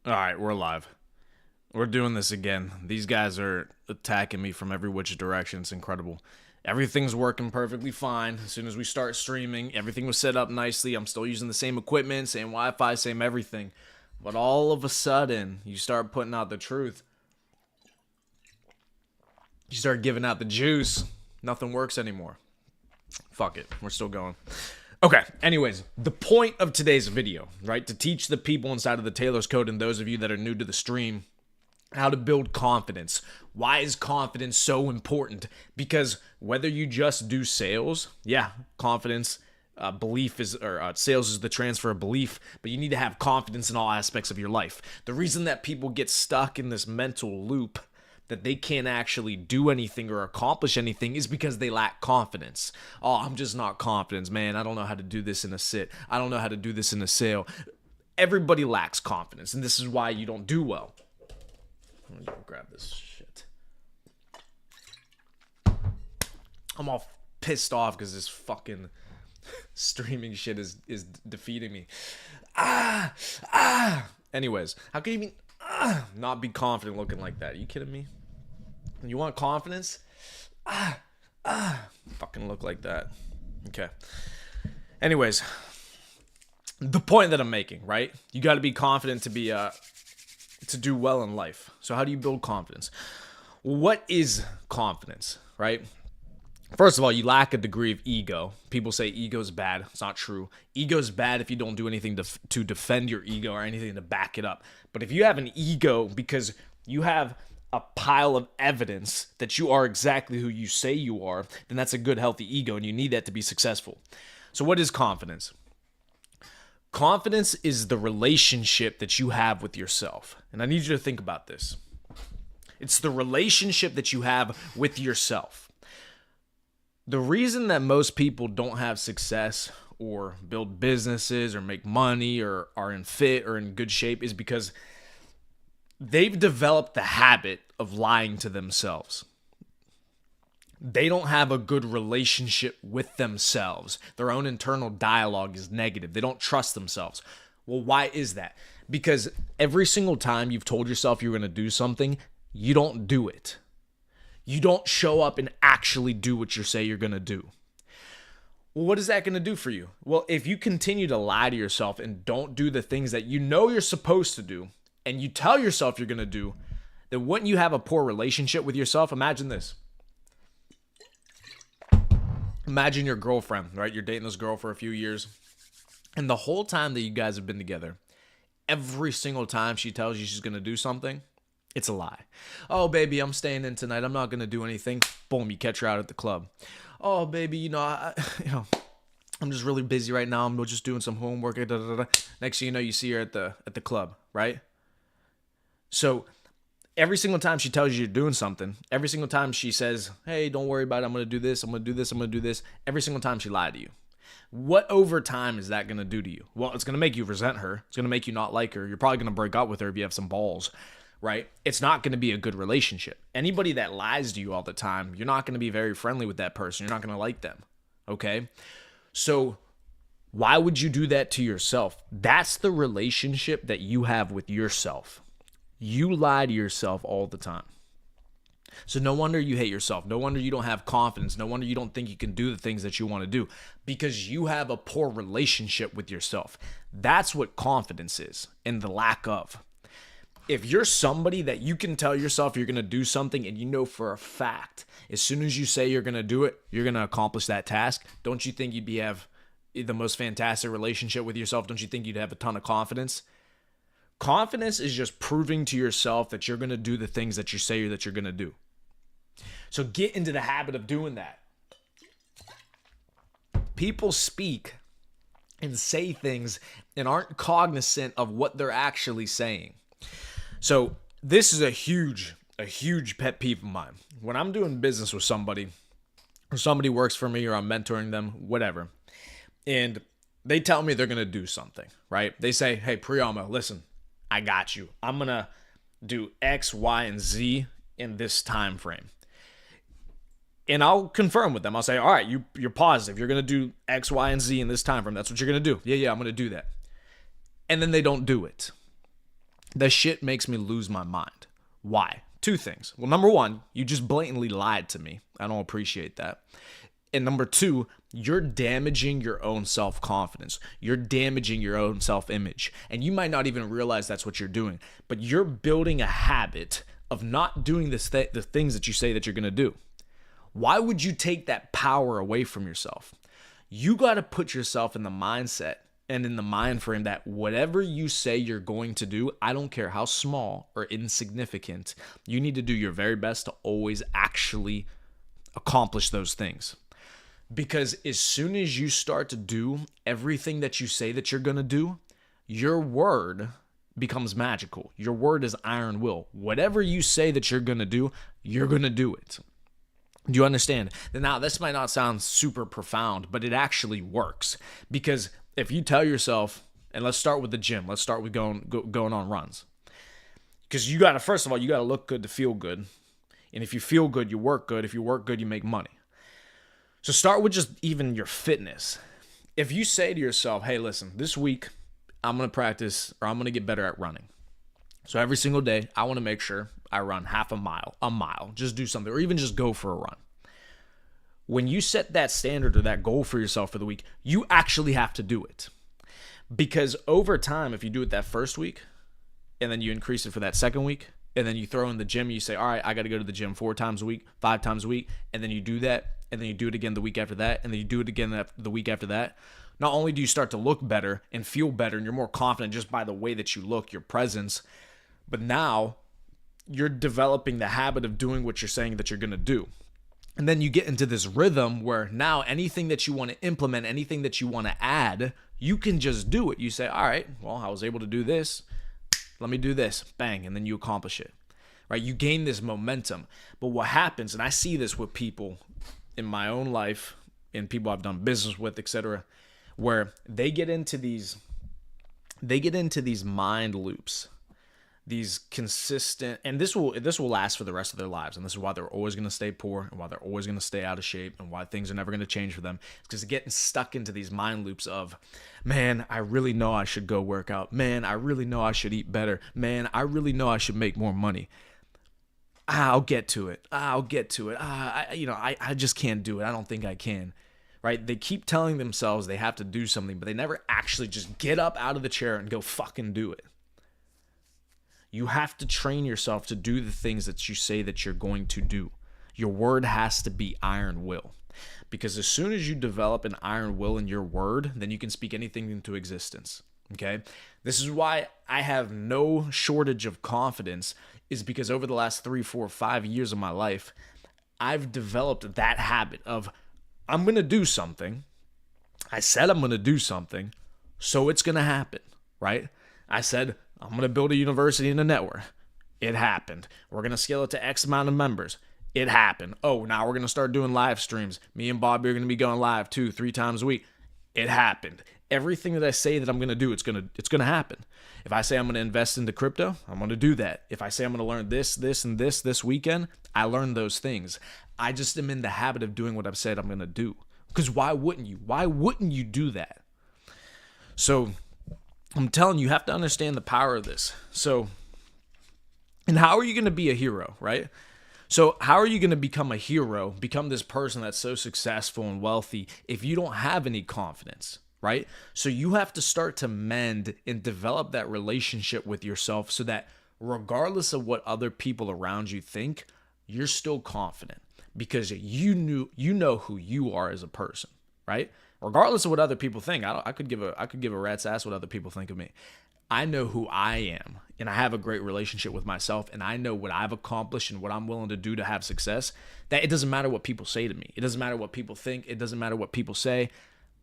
All right, we're live. We're doing this again. These guys are attacking me from every which direction. It's incredible. Everything's working perfectly fine. As soon as we start streaming, everything was set up nicely. I'm still using the same equipment, same Wi-Fi, same everything. But all of a sudden, you start putting out the truth. You start giving out the juice. Nothing works anymore. Fuck it. We're still going. Okay, anyways, the point of today's video, right? To teach the people inside of the Taylor's Code and those of you that are new to the stream how to build confidence. Why is confidence so important? Because whether you just do sales, yeah, confidence, belief is, or sales is the transfer of belief, but you need to have confidence in all aspects of your life. The reason that people get stuck in this mental loop that they can't actually do anything or accomplish anything is because they lack confidence. Oh, I'm just not confident, man. I don't know how to do this in a sit. I don't know how to do this in a sale. Everybody lacks confidence, and this is why you don't do well. Let me go grab this shit. I'm all pissed off because this fucking streaming shit is defeating me. Anyways, how can you even not be confident looking like that? Are you kidding me? You want confidence? Fucking look like that. Okay. Anyways, the point that I'm making, right? You got to be confident to be to do well in life. So how do you build confidence? What is confidence, right? First of all, you lack a degree of ego. People say ego is bad. It's not true. Ego is bad if you don't do anything to defend your ego or anything to back it up. But if you have an ego because you have a pile of evidence that you are exactly who you say you are, then that's a good, healthy ego, and you need that to be successful. So what is confidence? Confidence is the relationship that you have with yourself. And I need you to think about this. It's the relationship that you have with yourself. The reason that most people don't have success or build businesses or make money or are in fit or in good shape is because they've developed the habit of lying to themselves. They don't have a good relationship with themselves. Their own internal dialogue is negative. They don't trust themselves. Well, why is that? Because every single time you've told yourself you're going to do something, you don't do it. You don't show up and actually do what you say you're going to do. Well, what is that going to do for you? Well, if you continue to lie to yourself and don't do the things that you know you're supposed to do, and you tell yourself you're going to do, then wouldn't you have a poor relationship with yourself? Imagine this. Imagine your girlfriend, right? You're dating this girl for a few years, and the whole time that you guys have been together, every single time she tells you she's going to do something, it's a lie. Oh, baby, I'm staying in tonight. I'm not going to do anything. Boom, you catch her out at the club. Oh, baby, I'm just really busy right now. I'm just doing some homework. Next thing you know, you see her at the club, right? So every single time she tells you you're doing something, every single time she says, hey, don't worry about it, I'm going to do this, I'm going to do this, I'm going to do this, every single time she lied to you. What over time is that going to do to you? Well, it's going to make you resent her. It's going to make you not like her. You're probably going to break up with her if you have some balls, right? It's not going to be a good relationship. Anybody that lies to you all the time, you're not going to be very friendly with that person. You're not going to like them, okay? So why would you do that to yourself? That's the relationship that you have with yourself. You lie to yourself all the time. So no wonder you hate yourself. No wonder you don't have confidence. No wonder you don't think you can do the things that you want to do because you have a poor relationship with yourself. That's what confidence is and the lack of. If you're somebody that you can tell yourself you're going to do something and you know for a fact, as soon as you say you're going to do it, you're going to accomplish that task, don't you think you'd have the most fantastic relationship with yourself? Don't you think you'd have a ton of confidence? Confidence is just proving to yourself that you're going to do the things that you say that you're going to do. So get into the habit of doing that. People speak and say things and aren't cognizant of what they're actually saying. So this is a huge pet peeve of mine. When I'm doing business with somebody, or somebody works for me, or I'm mentoring them, whatever, and they tell me they're going to do something, right? They say, hey, Priyama, listen, I got you. I'm going to do X, Y, and Z in this time frame. And I'll confirm with them. I'll say, all right, you're positive. You're going to do X, Y, and Z in this time frame. That's what you're going to do. Yeah, I'm going to do that. And then they don't do it. That shit makes me lose my mind. Why? Two things. Well, number one, you just blatantly lied to me. I don't appreciate that. And number two, you're damaging your own self-confidence. You're damaging your own self-image. And you might not even realize that's what you're doing. But you're building a habit of not doing the things that you say that you're going to do. Why would you take that power away from yourself? You got to put yourself in the mindset and in the mind frame that whatever you say you're going to do, I don't care how small or insignificant, you need to do your very best to always actually accomplish those things. Because as soon as you start to do everything that you say that you're going to do, your word becomes magical. Your word is iron will. Whatever you say that you're going to do, you're going to do it. Do you understand? Now, this might not sound super profound, but it actually works. Because if you tell yourself, and let's start with the gym. Let's start with going on runs. Because you got to, first of all, you got to look good to feel good. And if you feel good, you work good. If you work good, you make money. So start with just even your fitness. If you say to yourself, hey, listen, this week I'm going to practice or I'm going to get better at running. So every single day, I want to make sure I run half a mile, just do something, or even just go for a run. When you set that standard or that goal for yourself for the week, you actually have to do it. Because over time, if you do it that first week, and then you increase it for that second week, and then you throw in the gym, you say, all right, I got to go to the gym 4 times a week, 5 times a week, and then you do that, and then you do it again the week after that, and then you do it again the week after that. Not only do you start to look better and feel better, and you're more confident just by the way that you look, your presence, but now you're developing the habit of doing what you're saying that you're going to do. And then you get into this rhythm where now anything that you want to implement, anything that you want to add, you can just do it. You say, all right, well, I was able to do this. Let me do this. Bang. And then you accomplish it. Right? You gain this momentum. But what happens, and I see this with people in my own life, and people I've done business with, etc., where they get into these mind loops. These consistent, and this will last for the rest of their lives, and this is why they're always going to stay poor, and why they're always going to stay out of shape, and why things are never going to change for them. It's because they're getting stuck into these mind loops of, man, I really know I should go work out. Man, I really know I should eat better. Man, I really know I should make more money. I'll get to it. I just can't do it. I don't think I can. Right? They keep telling themselves they have to do something, but they never actually just get up out of the chair and go fucking do it. You have to train yourself to do the things that you say that you're going to do. Your word has to be iron will. Because as soon as you develop an iron will in your word, then you can speak anything into existence. Okay? This is why I have no shortage of confidence, is because over the last 3, 4, 5 years of my life, I've developed that habit of, I'm going to do something. I said I'm going to do something, so it's going to happen, right? I said, I'm going to build a university and a network. It happened. We're going to scale it to X amount of members. It happened. Oh, now we're going to start doing live streams. Me and Bobby are going to be going live 2, 3 times a week. It happened. Everything that I say that I'm going to do, it's going to happen. If I say I'm going to invest into crypto, I'm going to do that. If I say I'm going to learn this, and this weekend, I learn those things. I just am in the habit of doing what I've said I'm going to do. Because why wouldn't you? Why wouldn't you do that? So I'm telling you, you have to understand the power of this. So, and how are you going to be a hero, right? So how are you going to become a hero, become this person that's so successful and wealthy if you don't have any confidence, right? So you have to start to mend and develop that relationship with yourself so that regardless of what other people around you think, you're still confident because you know who you are as a person, right? Regardless of what other people think, I could give a rat's ass what other people think of me. I know who I am, and I have a great relationship with myself, and I know what I've accomplished and what I'm willing to do to have success. That it doesn't matter what people say to me. It doesn't matter what people think. It doesn't matter what people say,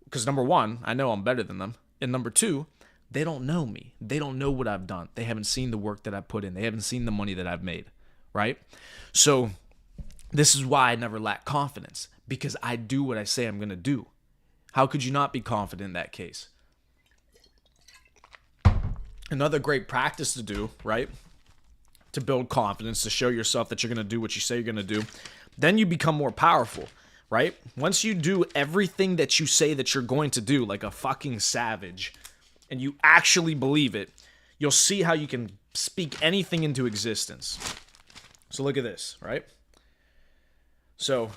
because number one, I know I'm better than them, and number two, they don't know me. They don't know what I've done. They haven't seen the work that I've put in. They haven't seen the money that I've made, right? So this is why I never lack confidence, because I do what I say I'm going to do. How could you not be confident in that case? Another great practice to do, right? To build confidence, to show yourself that you're going to do what you say you're going to do. Then you become more powerful, right? Once you do everything that you say that you're going to do, like a fucking savage, and you actually believe it, you'll see how you can speak anything into existence. So look at this, right? So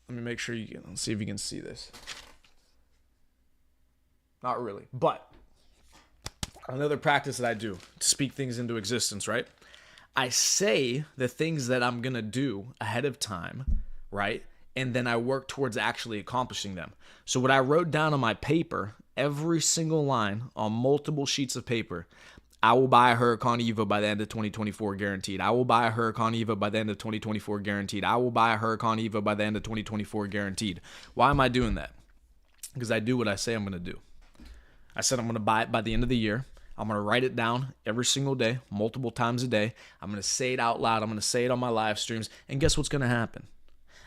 let me make sure let's see if you can see this. Not really, but another practice that I do to speak things into existence, right? I say the things that I'm going to do ahead of time, right? And then I work towards actually accomplishing them. So what I wrote down on my paper, every single line on multiple sheets of paper, I will buy a Huracan Evo by the end of 2024 guaranteed. I will buy a Huracan Evo by the end of 2024 guaranteed. I will buy a Huracan Evo by the end of 2024 guaranteed. Why am I doing that? Because I do what I say I'm going to do. I said I'm going to buy it by the end of the year. I'm going to write it down every single day, multiple times a day. I'm going to say it out loud. I'm going to say it on my live streams. And guess what's going to happen?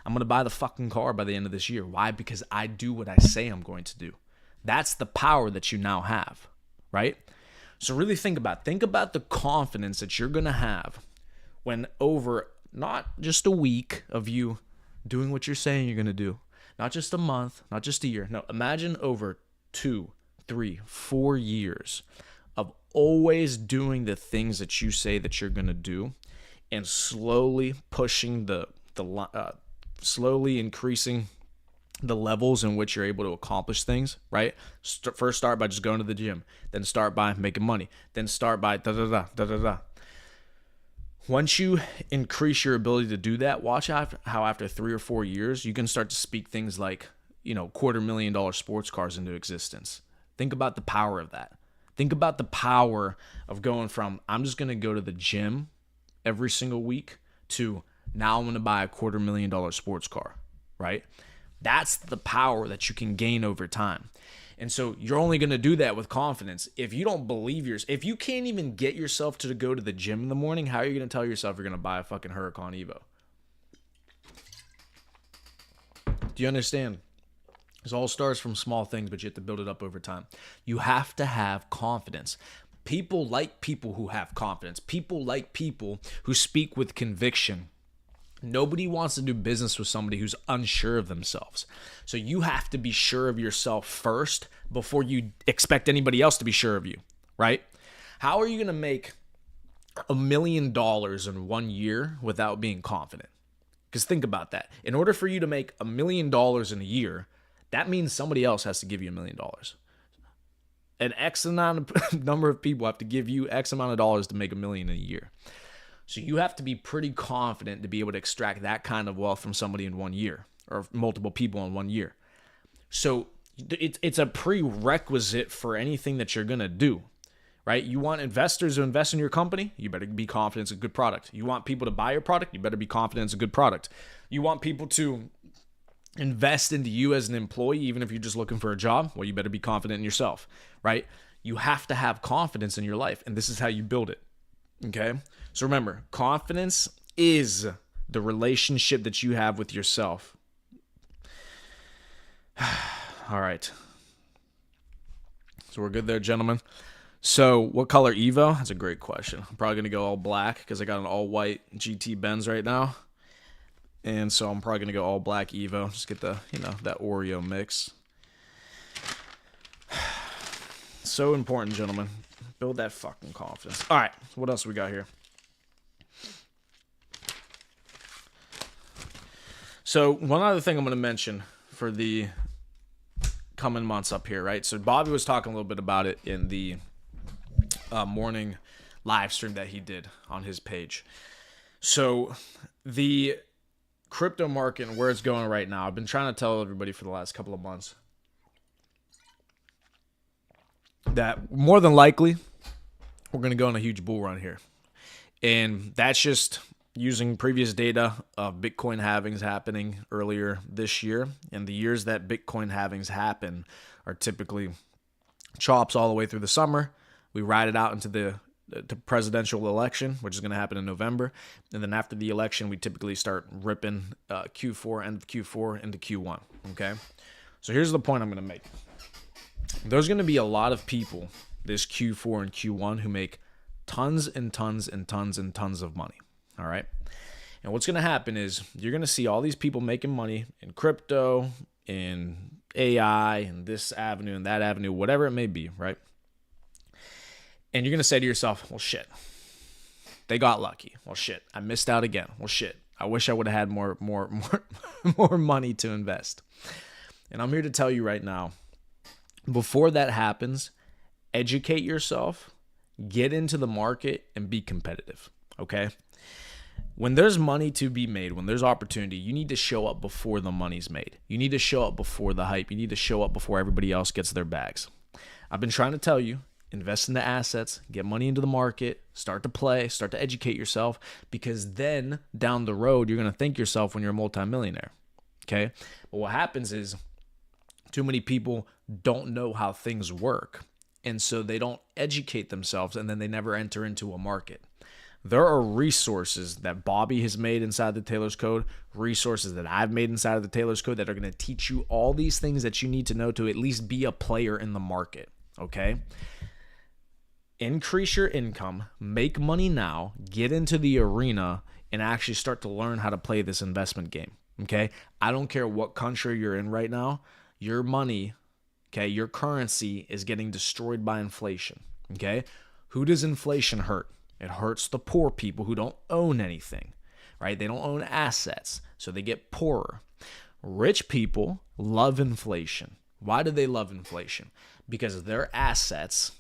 I'm going to buy the fucking car by the end of this year. Why? Because I do what I say I'm going to do. That's the power that you now have, right? So really think about the confidence that you're going to have when over not just a week of you doing what you're saying you're going to do, not just a month, not just a year. No, imagine over 2, 3, 4 years of always doing the things that you say that you're going to do and slowly pushing slowly increasing the levels in which you're able to accomplish things, right? First start by just going to the gym, then start by making money, then start by da-da-da. Once you increase your ability to do that, watch how after 3 or 4 years, you can start to speak things like, $250,000 sports cars into existence. Think about the power of that. Think about the power of going from, I'm just going to go to the gym every single week to now I'm going to buy a $250,000 sports car, right? That's the power that you can gain over time. And so you're only going to do that with confidence. If you don't believe if you can't even get yourself to go to the gym in the morning, how are you going to tell yourself you're going to buy a fucking Huracan Evo? Do you understand? It all starts from small things, but you have to build it up over time. You have to have confidence. People like people who have confidence. People like people who speak with conviction. Nobody wants to do business with somebody who's unsure of themselves. So you have to be sure of yourself first before you expect anybody else to be sure of you, right? How are you going to make $1 million in 1 year without being confident? Because think about that. In order for you to make $1 million in a year, that means somebody else has to give you $1 million. An X number of people have to give you X amount of dollars to make $1 million in a year. So you have to be pretty confident to be able to extract that kind of wealth from somebody in 1 year or multiple people in 1 year. So it's a prerequisite for anything that you're going to do, right? You want investors to invest in your company, you better be confident it's a good product. You want people to buy your product, you better be confident it's a good product. You want people to invest into you as an employee, even if you're just looking for a job, well, you better be confident in yourself, right? You have to have confidence in your life, and this is how you build it. Okay? So remember, confidence is the relationship that you have with yourself. All right. So we're good there, gentlemen. So what color Evo? That's a great question. I'm probably going to go all black because I got an all white GT Benz right now. And so I'm probably going to go all black Evo. Just get the, that Oreo mix. So important, gentlemen. Build that fucking confidence. All right, what else we got here? So one other thing I'm going to mention for the coming months up here, right? So Bobby was talking a little bit about it in the morning live stream that he did on his page. So the crypto market and where it's going right now, I've been trying to tell everybody for the last couple of months that more than likely we're going to go on a huge bull run here. And that's just using previous data of Bitcoin halvings happening earlier this year. And the years that Bitcoin halvings happen are typically chops all the way through the summer. We ride it out into the presidential election, which is going to happen in November. And then after the election, we typically start ripping Q4, end of Q4 into Q1. Okay? So here's the point I'm going to make. There's going to be a lot of people this Q4 and Q1 who make tons and tons and tons and tons of money. All right. And what's going to happen is you're going to see all these people making money in crypto, in AI, in this avenue and that avenue, whatever it may be, right? And you're going to say to yourself, well, shit, they got lucky. Well, shit, I missed out again. Well, shit, I wish I would have had more more money to invest. And I'm here to tell you right now, before that happens, educate yourself, get into the market, and be competitive, okay? When there's money to be made, when there's opportunity, you need to show up before the money's made. You need to show up before the hype. You need to show up before everybody else gets their bags. I've been trying to tell you, invest in the assets, get money into the market, start to play, start to educate yourself, because then down the road, you're going to thank yourself when you're a multimillionaire, okay? But what happens is too many people don't know how things work, and so they don't educate themselves, and then they never enter into a market. There are resources that Bobby has made inside the Taylor's Code, resources that I've made inside of the Taylor's Code that are going to teach you all these things that you need to know to at least be a player in the market, okay? Increase your income, make money now, get into the arena, and actually start to learn how to play this investment game, okay? I don't care what country you're in right now, your money, okay, your currency is getting destroyed by inflation, okay? Who does inflation hurt? It hurts the poor people who don't own anything, right? They don't own assets, so they get poorer. Rich people love inflation. Why do they love inflation? Because their assets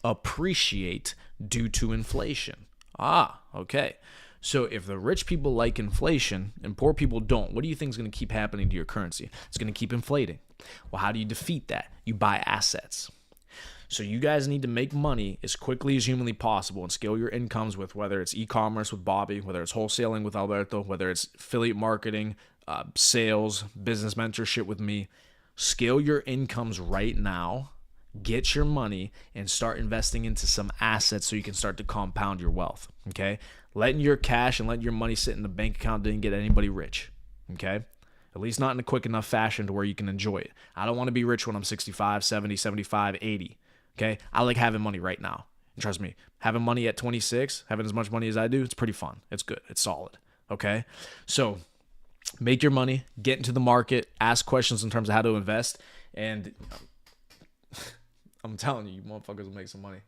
appreciate due to inflation. Okay. So if the rich people like inflation and poor people don't, what do you think is going to keep happening to your currency? It's going to keep inflating. Well, how do you defeat that? You buy assets. So you guys need to make money as quickly as humanly possible and scale your incomes with whether it's e-commerce with Bobby, whether it's wholesaling with Alberto, whether it's affiliate marketing, sales, business mentorship with me. Scale your incomes right now, get your money, and start investing into some assets so you can start to compound your wealth, okay? Letting your cash and letting your money sit in the bank account didn't get anybody rich, okay? At least not in a quick enough fashion to where you can enjoy it. I don't want to be rich when I'm 65, 70, 75, 80. Okay, I like having money right now. And trust me, having money at 26, having as much money as I do, it's pretty fun. It's good. It's solid. Okay, so make your money, get into the market, ask questions in terms of how to invest, and I'm telling you, you motherfuckers will make some money.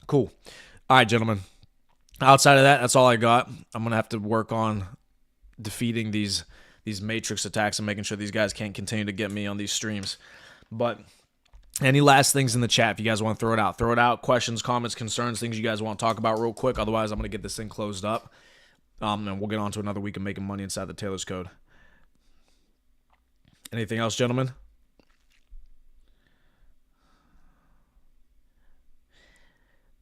Cool. All right, gentlemen. Outside of that, that's all I got. I'm gonna have to work on defeating these matrix attacks and making sure these guys can't continue to get me on these streams. But any last things in the chat, if you guys want to throw it out. Throw it out. Questions, comments, concerns, things you guys want to talk about real quick. Otherwise, I'm going to get this thing closed up. And we'll get on to another week of making money inside the Taylor's Code. Anything else, gentlemen?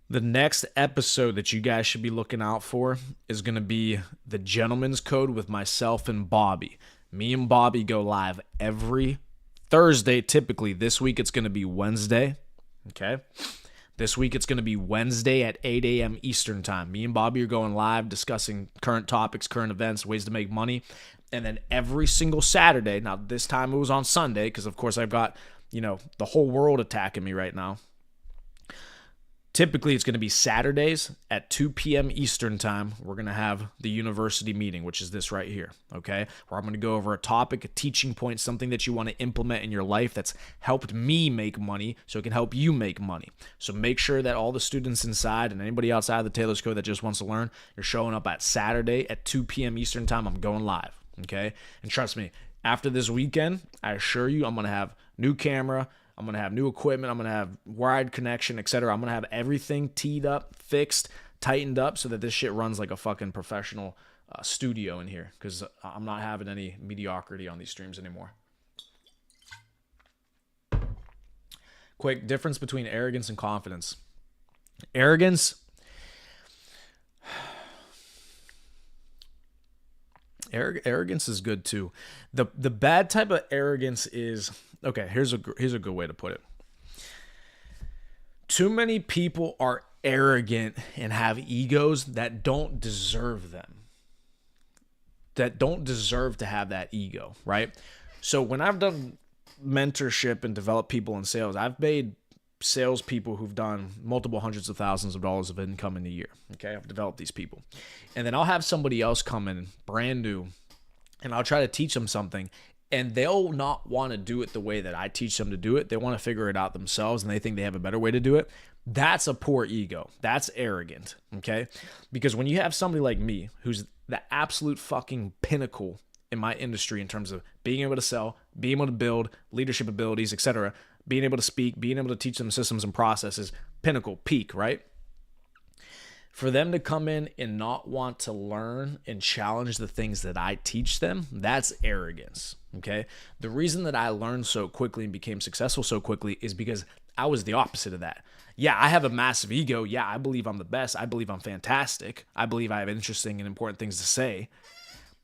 The next episode that you guys should be looking out for is going to be the Gentleman's Code with myself and Bobby. Me and Bobby go live every Thursday, typically. This week it's going to be Wednesday, okay? This week it's going to be Wednesday at 8 a.m. Eastern time. Me and Bobby are going live discussing current topics, current events, ways to make money. And then every single Saturday, now this time it was on Sunday because, of course, I've got, the whole world attacking me right now. Typically, it's going to be Saturdays at 2 p.m. Eastern time. We're going to have the university meeting, which is this right here, okay? Where I'm going to go over a topic, a teaching point, something that you want to implement in your life that's helped me make money so it can help you make money. So make sure that all the students inside and anybody outside of the Taylor's Code that just wants to learn, you're showing up at Saturday at 2 p.m. Eastern time. I'm going live, okay? And trust me, after this weekend, I assure you I'm going to have new camera, I'm going to have new equipment. I'm going to have wired connection, etc. I'm going to have everything teed up, fixed, tightened up so that this shit runs like a fucking professional studio in here because I'm not having any mediocrity on these streams anymore. Quick difference between arrogance and confidence. Arrogance is good too. The bad type of arrogance is, okay, here's a good way to put it. Too many people are arrogant and have egos that don't deserve them. That don't deserve to have that ego, right? So when I've done mentorship and developed people in sales, I've made salespeople who've done multiple hundreds of thousands of dollars of income in a year. Okay, I've developed these people. And then I'll have somebody else come in brand new and I'll try to teach them something. and they'll not want to do it the way that I teach them to do it. They want to figure it out themselves, and they think they have a better way to do it. That's a poor ego. That's arrogant, okay? Because when you have somebody like me, who's the absolute fucking pinnacle in my industry in terms of being able to sell, being able to build, leadership abilities, etc., being able to speak, being able to teach them systems and processes, pinnacle, peak, right? For them to come in and not want to learn and challenge the things that I teach them, that's arrogance, okay? The reason that I learned so quickly and became successful so quickly is because I was the opposite of that. Yeah, I have a massive ego. Yeah, I believe I'm the best. I believe I'm fantastic. I believe I have interesting and important things to say.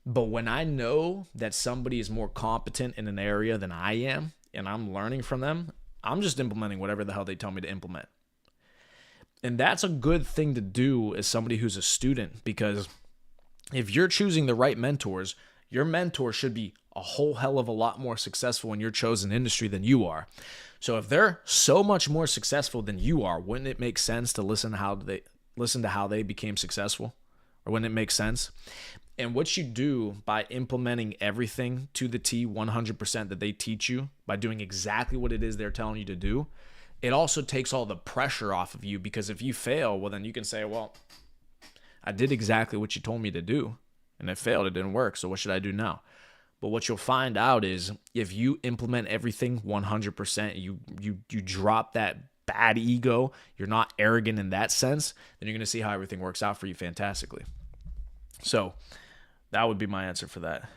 But when I know that somebody is more competent in an area than I am, and I'm learning from them, I'm just implementing whatever the hell they tell me to implement. And that's a good thing to do as somebody who's a student, because if you're choosing the right mentors, your mentor should be a whole hell of a lot more successful in your chosen industry than you are. So if they're so much more successful than you are, wouldn't it make sense to listen to how they became successful? Or wouldn't it make sense? And what you do by implementing everything to the T 100% that they teach you, by doing exactly what it is they're telling you to do, it also takes all the pressure off of you, because if you fail, well, then you can say, well, I did exactly what you told me to do, and it failed. It didn't work. So what should I do now? But what you'll find out is if you implement everything 100%, you drop that bad ego, you're not arrogant in that sense, then you're going to see how everything works out for you fantastically. So that would be my answer for that.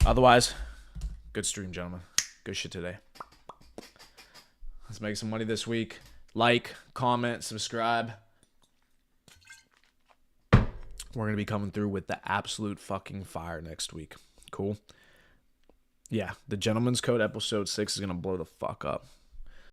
Otherwise, good stream, gentlemen. Good shit today. Let's make some money this week. Like, comment, subscribe. We're going to be coming through with the absolute fucking fire next week. Cool? Yeah, the Gentleman's Code episode 6 is going to blow the fuck up.